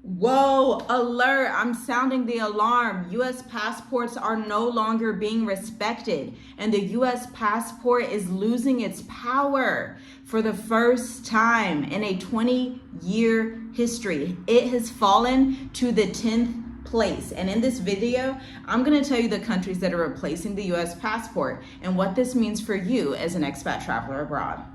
Whoa, alert, I'm sounding the alarm. US passports are no longer being respected, and the US passport is losing its power for the first time in a 20-year history. It has fallen to the 10th place. And in this video, I'm going to tell you the countries that are replacing the US passport and what this means for you as an expat traveler abroad.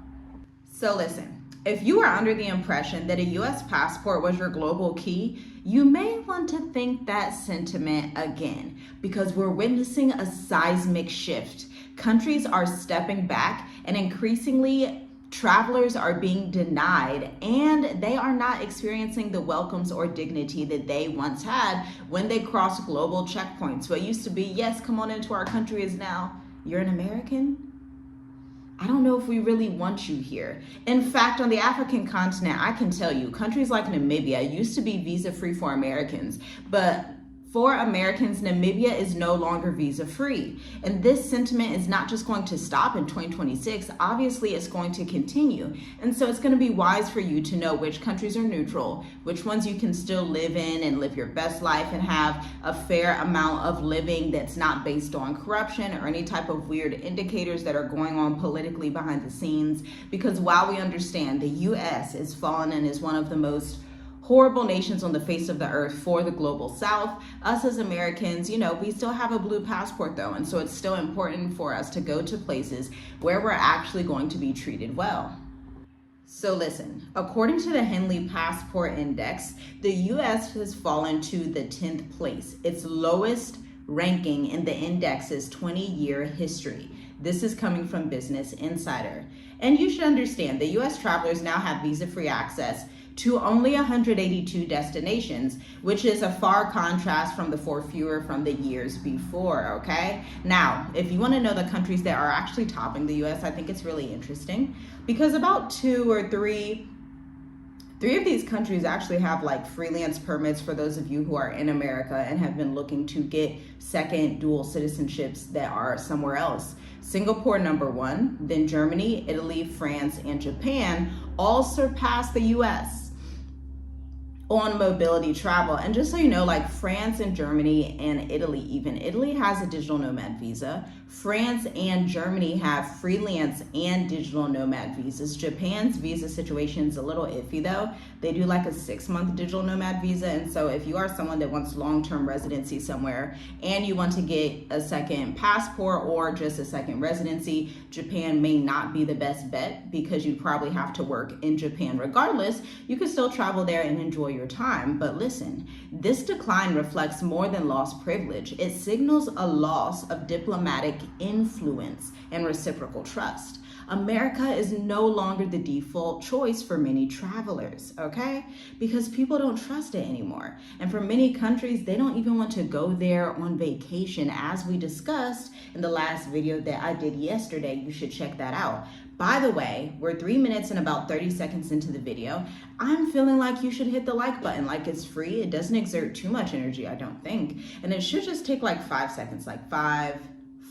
So listen. If you are under the impression that a US passport was your global key, you may want to think that sentiment again, because we're witnessing a seismic shift. Countries are stepping back, and increasingly travelers are being denied, and they are not experiencing the welcomes or dignity that they once had when they crossed global checkpoints. What used to be, yes, come on into our country, is now, you're an American? I don't know if we really want you here. In fact, on the African continent, I can tell you, countries like Namibia used to be visa-free for Americans, but for Americans, Namibia is no longer visa-free. And this sentiment is not just going to stop in 2026. Obviously, it's going to continue. And so it's going to be wise for you to know which countries are neutral, which ones you can still live in and live your best life and have a fair amount of living that's not based on corruption or any type of weird indicators that are going on politically behind the scenes. Because while we understand the US is fallen and is one of the most horrible nations on the face of the earth for the global south, us as Americans, we still have a blue passport though. And so it's still important for us to go to places where we're actually going to be treated well. So listen, according to the Henley Passport Index, the US has fallen to the 10th place, its lowest ranking in the index's 20-year history. This is coming from Business Insider. And you should understand, the US travelers now have visa-free access to only 182 destinations, which is a far contrast from the 4 fewer from the years before, okay? Now, if you wanna know the countries that are actually topping the US, I think it's really interesting because about 2 or 3 of these countries actually have like freelance permits for those of you who are in America and have been looking to get second dual citizenships that are somewhere else. Singapore #1, then Germany, Italy, France, and Japan all surpass the US on mobility travel. And just so you know, like France and Germany and Italy has a digital nomad visa. France and Germany have freelance and digital nomad visas. Japan's visa situation is a little iffy though. They do like a 6-month digital nomad visa. And so if you are someone that wants long-term residency somewhere and you want to get a second passport or just a second residency, Japan may not be the best bet because you'd probably have to work in Japan regardless. You could still travel there and enjoy your time. But listen, this decline reflects more than lost privilege. It signals a loss of diplomatic influence and reciprocal trust. America is no longer the default choice for many travelers, okay? Because people don't trust it anymore. And for many countries, they don't even want to go there on vacation, as we discussed in the last video that I did yesterday. You should check that out. By the way, we're 3 minutes and about 30 seconds into the video. I'm feeling like you should hit the like button. Like, it's free. It doesn't exert too much energy, I don't think. And it should just take like 5 seconds, like 5,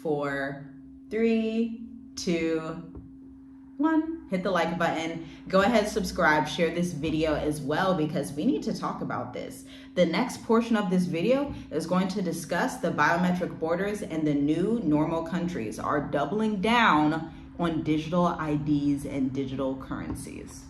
4, 3, 2, 1. Hit the like button. Go ahead, subscribe, share this video as well because we need to talk about this. The next portion of this video is going to discuss the biometric borders, and the new normal countries are doubling down on digital IDs and digital currencies.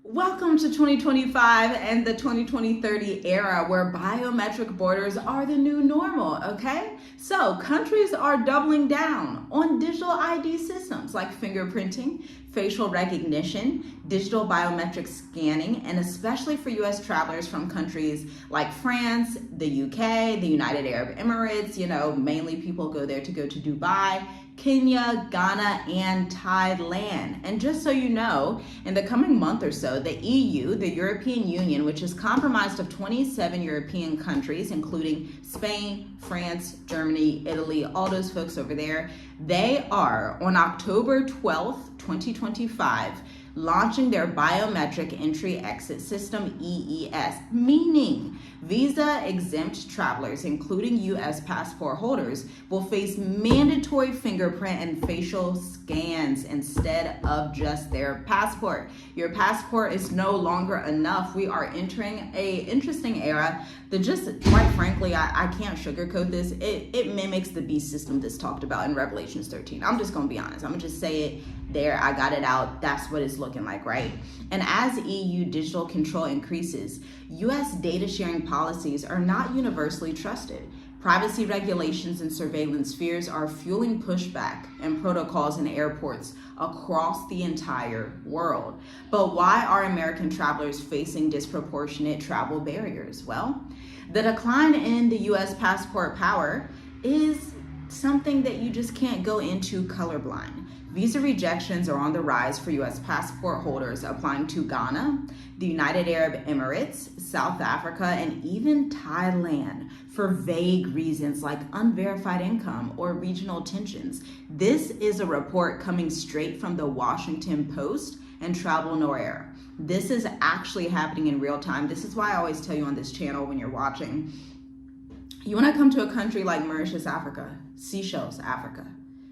Welcome to 2025 and the 2020-30 era where biometric borders are the new normal, okay? So countries are doubling down on digital ID systems like fingerprinting, facial recognition, digital biometric scanning, and especially for US travelers from countries like France, the UK, the United Arab Emirates, mainly people go there to go to Dubai, Kenya, Ghana, and Thailand. And just so you know, in the coming month or so, the EU, the European Union, which is comprised of 27 European countries, including Spain, France, Germany, Italy, all those folks over there, they are on October 12th, 2025, launching their biometric entry-exit system, EES, meaning visa-exempt travelers, including U.S. passport holders, will face mandatory fingerprint and facial scans instead of just their passport. Your passport is no longer enough. We are entering an interesting era that just, quite frankly, I can't sugarcoat this. It mimics the beast system that's talked about in Revelations 13. I'm just going to be honest. I'm going to just say it there. I got it out. That's what it's looking like, right? And as EU digital control increases, U.S. data sharing policies are not universally trusted. Privacy regulations and surveillance fears are fueling pushback and protocols in airports across the entire world. But why are American travelers facing disproportionate travel barriers? Well, the decline in the U.S. passport power is something that you just can't go into colorblind. Visa rejections are on the rise for U.S. passport holders applying to Ghana, the United Arab Emirates, South Africa, and even Thailand for vague reasons like unverified income or regional tensions. This is a report coming straight from the Washington Post and Travel Noir. This is actually happening in real time. This is why I always tell you on this channel when you're watching, you want to come to a country like Mauritius, Africa, Seychelles, Africa.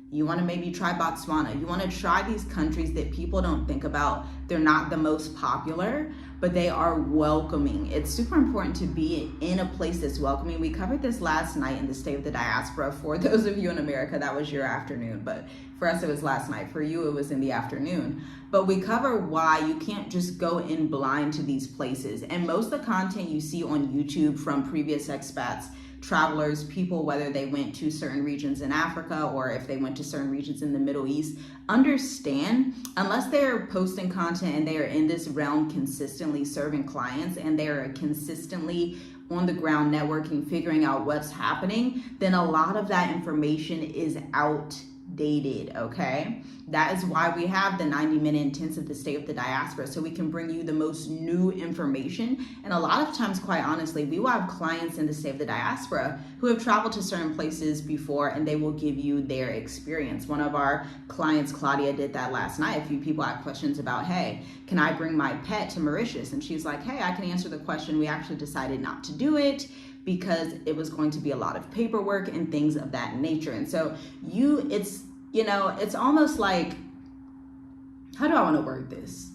You want to maybe try Botswana. You want to try these countries that people don't think about. They're not the most popular, but they are welcoming. It's super important to be in a place that's welcoming. We covered this last night in the State of the Diaspora. For those of you in America, that was your afternoon, but for us, it was last night. For you, it was in the afternoon. But we cover why you can't just go in blind to these places. And most of the content you see on YouTube from previous expats, travelers, people, whether they went to certain regions in Africa or if they went to certain regions in the Middle East, understand, unless they're posting content and they are in this realm consistently serving clients and they are consistently on the ground networking, figuring out what's happening, then a lot of that information is outdated, okay? That is why we have the 90-minute intensive, the State of the Diaspora, so we can bring you the most new information. And a lot of times, quite honestly, we will have clients in the State of the Diaspora who have traveled to certain places before, and they will give you their experience. One of our clients, Claudia, did that last night. A few people had questions about, hey, can I bring my pet to Mauritius? And she's like, hey, I can answer the question. We actually decided not to do it because it was going to be a lot of paperwork and things of that nature. And so it's almost like, how do I want to word this?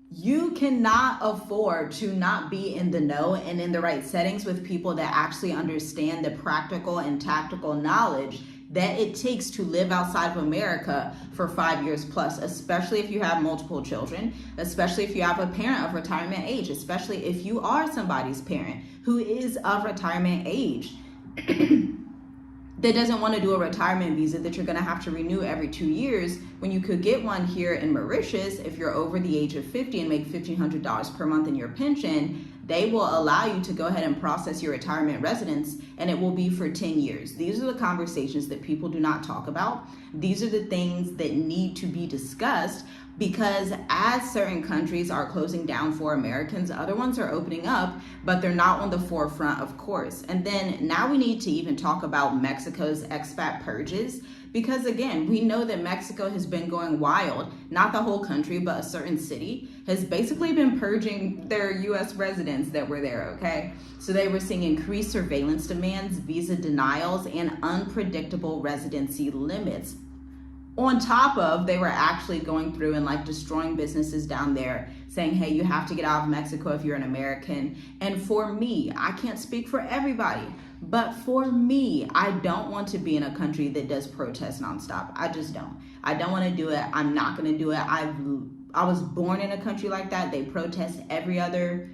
You cannot afford to not be in the know and in the right settings with people that actually understand the practical and tactical knowledge that it takes to live outside of America for 5 years plus, especially if you have multiple children, especially if you have a parent of retirement age, especially if you are somebody's parent who is of retirement age. That doesn't want to do a retirement visa that you're going to have to renew every 2 years when you could get one here in Mauritius. If you're over the age of 50 and make $1,500 per month in your pension, they will allow you to go ahead and process your retirement residence, and it will be for 10 years. These are the conversations that people do not talk about. These are the things that need to be discussed, because as certain countries are closing down for Americans, other ones are opening up, but they're not on the forefront, of course. And then now we need to even talk about Mexico's expat purges, because again, we know that Mexico has been going wild. Not the whole country, but a certain city has basically been purging their US residents that were there, okay? So they were seeing increased surveillance demands, visa denials, and unpredictable residency limits. On top of, they were actually going through and like destroying businesses down there, saying, hey, you have to get out of Mexico if you're an American. And for me, I can't speak for everybody, but for me, I don't want to be in a country that does protest nonstop. I just don't. I don't want to do it. I'm not going to do it. I was born in a country like that. They protest every other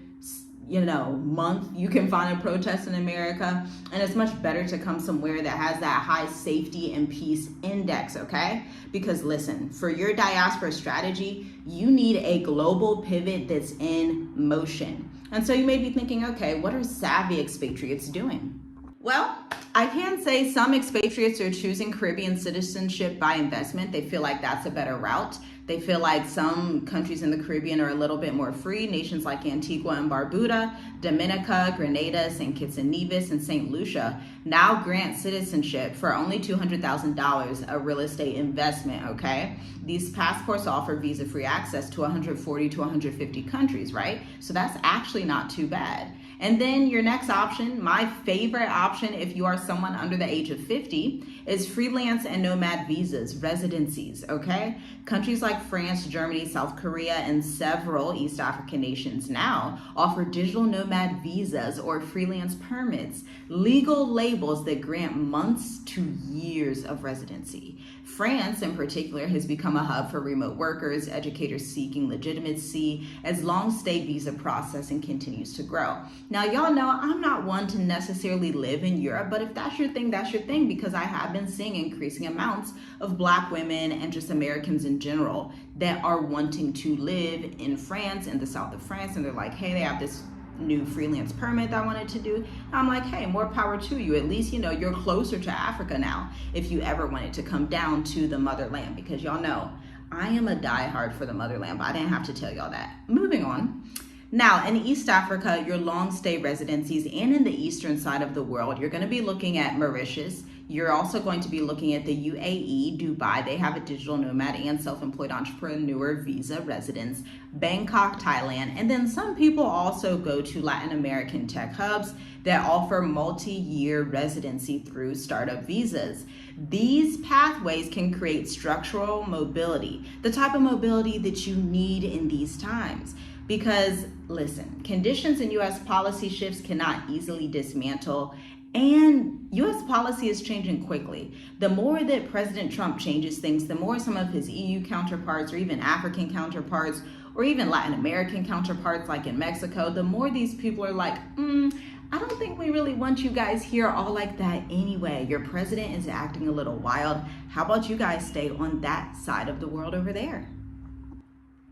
month. You can find a protest in America, and it's much better to come somewhere that has that high safety and peace index, okay? Because listen, for your diaspora strategy, you need a global pivot that's in motion. And so you may be thinking, okay, what are savvy expatriates doing? Well, I can say some expatriates are choosing Caribbean citizenship by investment. They feel like that's a better route. They feel like some countries in the Caribbean are a little bit more free. Nations like Antigua and Barbuda, Dominica, Grenada, St. Kitts and Nevis, and St. Lucia now grant citizenship for only $200,000, a real estate investment, okay? These passports offer visa-free access to 140 to 150 countries, right? So that's actually not too bad. And then your next option, my favorite option if you are someone under the age of 50, is freelance and nomad visas, residencies, okay? Countries like France, Germany, South Korea, and several East African nations now offer digital nomad visas or freelance permits, legal labels that grant months to years of residency. France, in particular, has become a hub for remote workers, educators seeking legitimacy, as long-stay visa processing continues to grow. Now, y'all know I'm not one to necessarily live in Europe, but if that's your thing, that's your thing, because I have been seeing increasing amounts of Black women and just Americans in general that are wanting to live in France, in the south of France, and they're like, hey, they have this new freelance permit that I wanted to do. I'm like, hey, more power to you. At least, you're closer to Africa now if you ever wanted to come down to the motherland, because y'all know I am a diehard for the motherland, but I didn't have to tell y'all that. Moving on. Now, in East Africa, your long stay residencies, and in the eastern side of the world, you're going to be looking at Mauritius. You're also going to be looking at the UAE, Dubai. They have a digital nomad and self-employed entrepreneur visa residence. Bangkok, Thailand. And then some people also go to Latin American tech hubs that offer multi-year residency through startup visas. These pathways can create structural mobility, the type of mobility that you need in these times. Because listen, conditions in U.S. policy shifts cannot easily dismantle, and U.S. policy is changing quickly. The more that President Trump changes things, the more some of his EU counterparts, or even African counterparts, or even Latin American counterparts like in Mexico, the more these people are like, I don't think we really want you guys here all like that anyway. Your president is acting a little wild. How about you guys stay on that side of the world over there?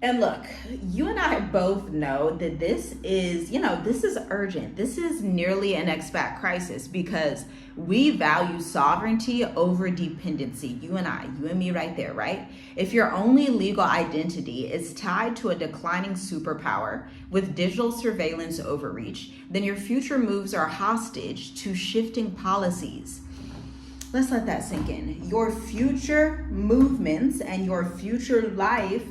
And look, you and I both know that this is urgent. This is nearly an expat crisis because we value sovereignty over dependency. You and me right there, right? If your only legal identity is tied to a declining superpower with digital surveillance overreach, then your future moves are hostage to shifting policies. Let's let that sink in. Your future movements and your future life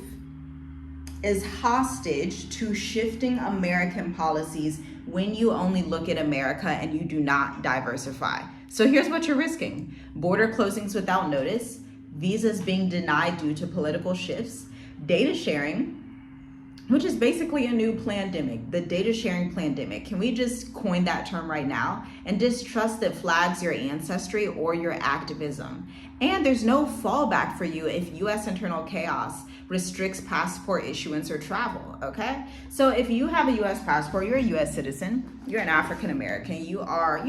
is hostage to shifting American policies when you only look at America and you do not diversify. So here's what you're risking: border closings without notice, visas being denied due to political shifts, data sharing, which is basically a new pandemic, the data sharing pandemic. Can we just coin that term right now? And distrust that flags your ancestry or your activism. And there's no fallback for you if U.S. internal chaos restricts passport issuance or travel, okay? So if you have a U.S. passport, you're a U.S. citizen, you're an African American, you are,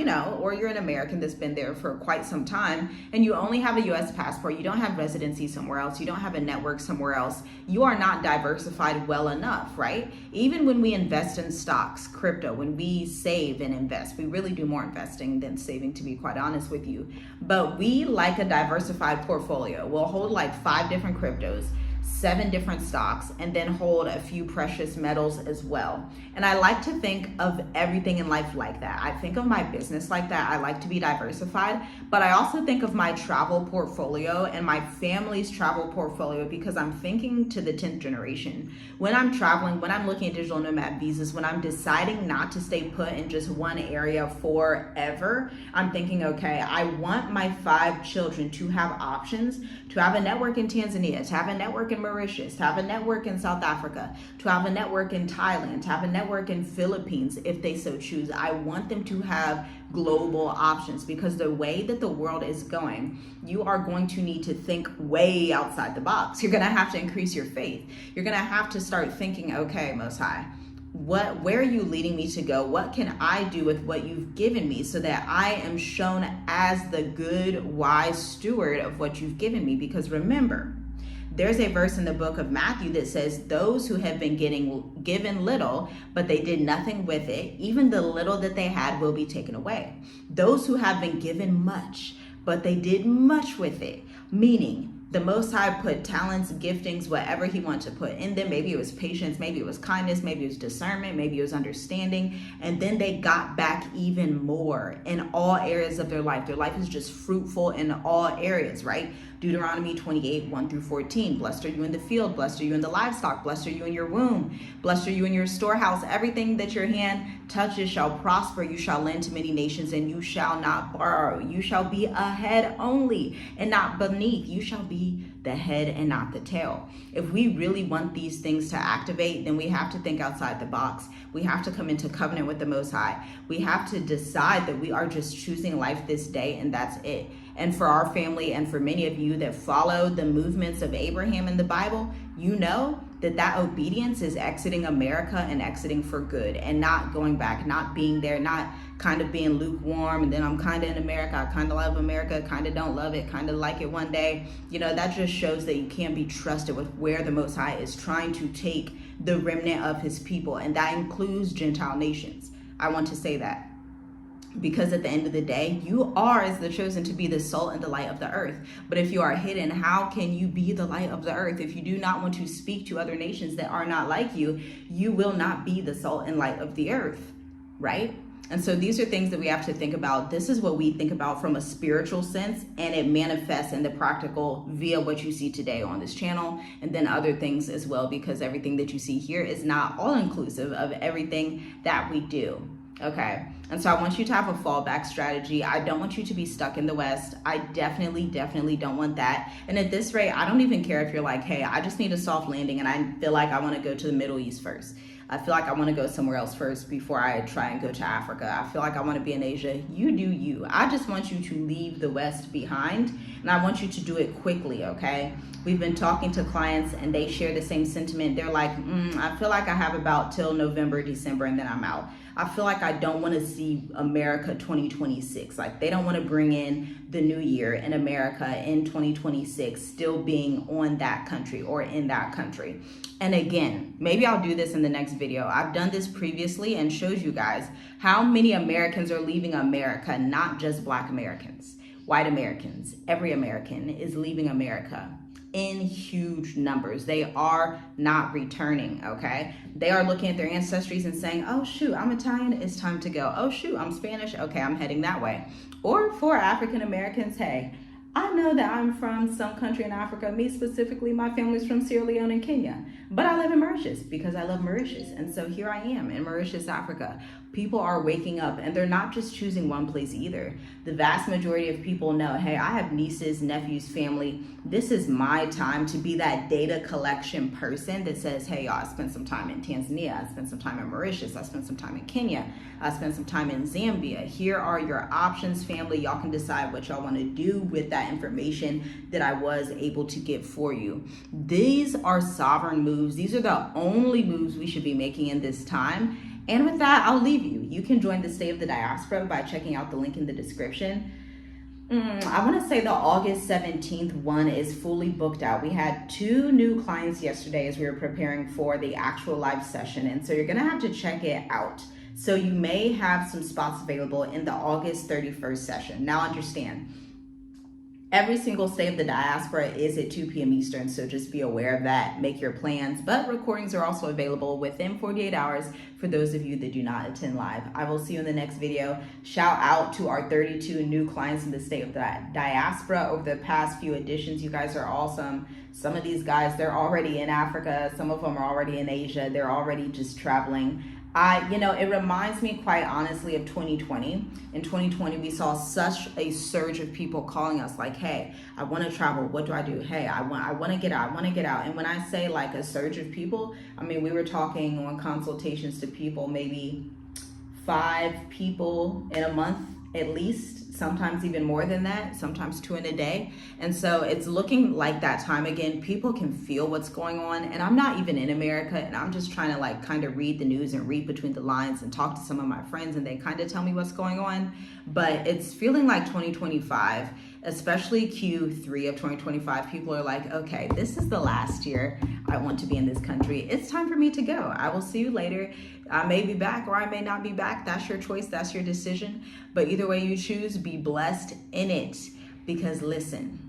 or you're an American that's been there for quite some time, and you only have a U.S. passport, you don't have residency somewhere else, you don't have a network somewhere else, you are not diversified well enough, right? Even when we invest in stocks, crypto, when we save and invest, we really do more investing than saving, to be quite honest with you. But we like a diversified portfolio. We'll hold like 5 different cryptos, 7 different stocks, and then hold a few precious metals as well. And I like to think of everything in life like that. I think of my business like that. I like to be diversified, but I also think of my travel portfolio and my family's travel portfolio because I'm thinking to the 10th generation. When I'm traveling, when I'm looking at digital nomad visas, when I'm deciding not to stay put in just one area forever, I'm thinking, okay, I want my 5 children to have options, to have a network in Tanzania, to have a network in Mauritius, to have a network in South Africa, to have a network in Thailand, to have a network in Philippines if they so choose. I want them to have global options because the way that the world is going, you are going to need to think way outside the box. You're going to have to increase your faith. You're going to have to start thinking, okay, Most High, where are you leading me to go? What can I do with what you've given me so that I am shown as the good, wise steward of what you've given me? Because remember, there's a verse in the book of Matthew that says, those who have been given little, but they did nothing with it, even the little that they had will be taken away. Those who have been given much, but they did much with it, meaning The Most High put talents, giftings, whatever he wanted to put in them. Maybe it was patience, maybe it was kindness, maybe it was discernment, maybe it was understanding. And then they got back even more in all areas of their life. Their life is just fruitful in all areas, right? Deuteronomy 28, 1 through 14. Blessed are you in the field, blessed are you in the livestock, blessed are you in your womb, blessed are you in your storehouse. Everything that your hand touches shall prosper. You shall lend to many nations and you shall not borrow. You shall be ahead only and not beneath. You shall be the head and not the tail. If we really want these things to activate, then we have to think outside the box. We have to come into covenant with the Most High. We have to decide that we are just choosing life this day and that's it. And for our family and for many of you that follow the movements of Abraham in the Bible, you know that obedience is exiting America and exiting for good and not going back, not being there, not kind of being lukewarm. And then I'm kind of in America. I kind of love America, kind of don't love it, kind of like it one day. You know, that just shows that you can't be trusted with where the Most High is trying to take the remnant of his people. And that includes Gentile nations. I want to say that. Because at the end of the day, you are as the chosen to be the salt and the light of the earth. But if you are hidden, how can you be the light of the earth? If you do not want to speak to other nations that are not like you, you will not be the salt and light of the earth, right? And so these are things that we have to think about. This is what we think about from a spiritual sense, and it manifests in the practical via what you see today on this channel, and then other things as well, because everything that you see here is not all inclusive of everything that we do. Okay, and so I want you to have a fallback strategy. I don't want you to be stuck in the West. I definitely don't want that. And at this rate, I don't even care if you're like, hey, I just need a soft landing and I feel like I want to go to the Middle East first. I feel like I want to go somewhere else first before I try and go to Africa. I feel like I want to be in Asia. You do you. I just want you to leave the West behind, and I want you to do it quickly, okay? We've been talking to clients and they share the same sentiment. They're like, I feel like I have about till November, December, and then I'm out. I feel like I don't want to see America 2026. Like they don't want to bring in the new year in America in 2026 still being on that country or in that country. And again, maybe I'll do this in the next video. I've done this previously and showed you guys how many Americans are leaving America, not just Black Americans, white Americans. Every American is leaving America in huge numbers. They are not returning, okay? They are looking at their ancestries and saying, oh shoot, I'm Italian, it's time to go. Oh shoot, I'm Spanish, okay, I'm heading that way. Or for African Americans, hey, I know that I'm from some country in Africa. Me specifically, my family's from Sierra Leone and Kenya. But I live in Mauritius because I love Mauritius. And so here I am in Mauritius, Africa. People are waking up and they're not just choosing one place either. The vast majority of people know, hey, I have nieces, nephews, family. This is my time to be that data collection person that says, hey, y'all, I spent some time in Tanzania. I spent some time in Mauritius. I spent some time in Kenya. I spent some time in Zambia. Here are your options, family. Y'all can decide what y'all want to do with that information that I was able to get for you. These are sovereign moves. These are the only moves we should be making in this time. And with that, I'll leave you. You can join the State of the Diaspora by checking out the link in the description. I want to say the August 17th one is fully booked out. We had 2 new clients yesterday as we were preparing for the actual live session. And so you're going to have to check it out. So you may have some spots available in the August 31st session. Now understand, every single State of the Diaspora is at 2 p.m. Eastern, so just be aware of that. Make your plans, but recordings are also available within 48 hours for those of you that do not attend live. I will see you in the next video. Shout out to our 32 new clients in the State of the Diaspora over the past few editions. You guys are awesome. Some of these guys, they're already in Africa. Some of them are already in Asia. They're already just traveling. It reminds me quite honestly of 2020. In 2020, we saw such a surge of people calling us like, hey, I want to travel. What do I do? Hey, I want to get out. I want to get out. And when I say like a surge of people, I mean, we were talking on consultations to people, maybe 5 people in a month at least, sometimes even more than that, sometimes 2 in a day. And so it's looking like that time again. People can feel what's going on. And I'm not even in America, and I'm just trying to like kind of read the news and read between the lines and talk to some of my friends, and they kind of tell me what's going on. But it's feeling like 2025, especially Q3 of 2025, people are like, okay, this is the last year I want to be in this country. It's time for me to go. I will see you later. I may be back or I may not be back. That's your choice. That's your decision. But either way you choose, be blessed in it. Because listen,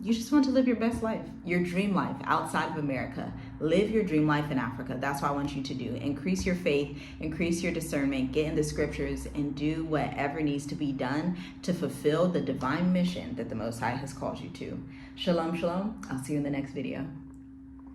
You just want to live your best life, your dream life outside of America. Live your dream life in Africa. That's what I want you to do. Increase your faith, increase your discernment, get in the scriptures, and do whatever needs to be done to fulfill the divine mission that the Most High has called you to. Shalom, shalom. I'll see you in the next video.